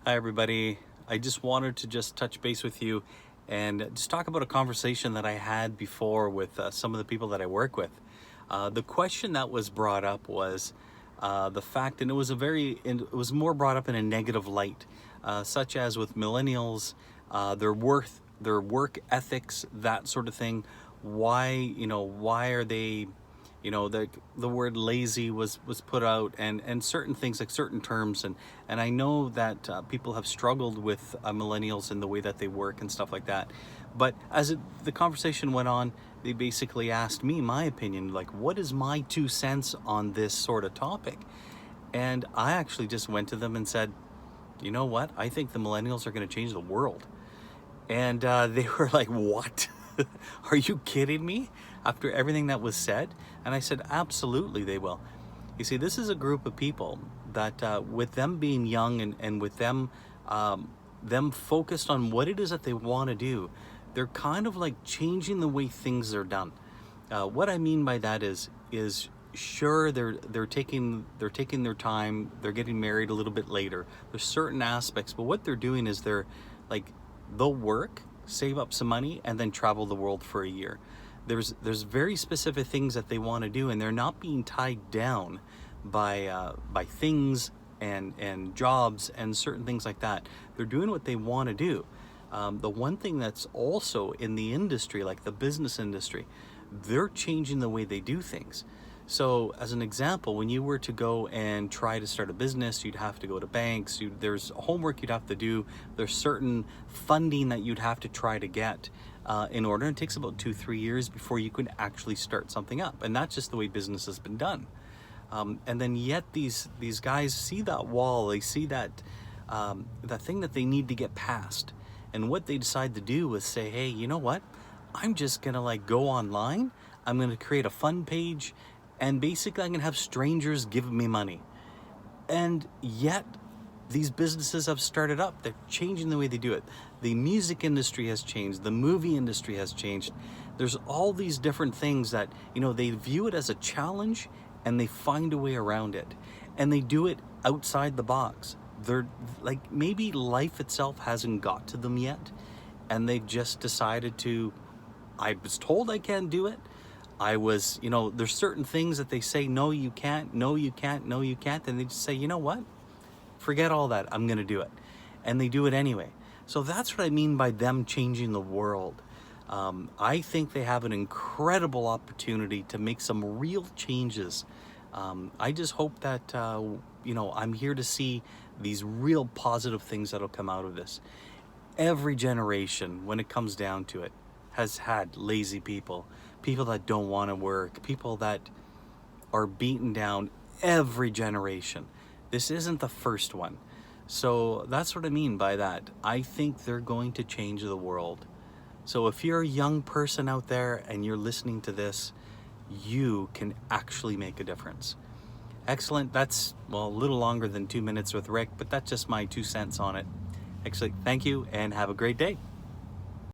Hi, everybody. I just wanted to just touch base with you and just talk about a conversation that I had before with some of the people that I work with. The question that was brought up was the fact, and it was more brought up in a negative light, such as with millennials, their work ethics, that sort of thing. Why are they? The word lazy was put out, and certain things like certain terms, and I know that people have struggled with millennials in the way that they work and stuff like that. But the conversation went on, they basically asked me my opinion, like what is my 2 cents on this sort of topic. And I actually just went to them and said, you know what, I think the millennials are going to change the world. And they were like, what? Are you kidding me? After everything that was said? And I said, absolutely they will. You see, this is a group of people that with them being young and with them focused on what it is that they want to do, they're kind of like changing the way things are done. What I mean by that is sure, they're taking their time, they're getting married a little bit later, there's certain aspects, but what they're doing is they'll work, save up some money, and then travel the world for a year. There's very specific things that they want to do, and they're not being tied down by things and jobs and certain things like that. They're doing what they want to do. The one thing that's also in the industry, like the business industry, they're changing the way they do things. So as an example, when you were to go and try to start a business, you'd have to go to banks, there's homework you'd have to do, there's certain funding that you'd have to try to get in order. It takes about 2-3 years before you can actually start something up. And that's just the way business has been done. And then yet these guys see that wall, they see that thing that they need to get past. And what they decide to do is say, hey, you know what? I'm just gonna go online, I'm gonna create a fund page, and basically I'm gonna have strangers give me money. And yet these businesses have started up, they're changing the way they do it. The music industry has changed, the movie industry has changed. There's all these different things that, they view it as a challenge and they find a way around it. And they do it outside the box. They're like, maybe life itself hasn't got to them yet, and they've just decided to, I was told I can't do it. There's certain things that they say, no, you can't, no, you can't, no, you can't. And they just say, you know what? Forget all that. I'm going to do it. And they do it anyway. So that's what I mean by them changing the world. I think they have an incredible opportunity to make some real changes. I just hope that, I'm here to see these real positive things that'll come out of this. Every generation, when it comes down to it, has had lazy people that don't want to work, people that are beaten down. Every generation. This isn't the first one. So that's what I mean by that. I think they're going to change the world. So if you're a young person out there and you're listening to this, you can actually make a difference. Excellent. That's, a little longer than 2 minutes with Rick, but that's just my 2 cents on it. Excellent. Thank you and have a great day.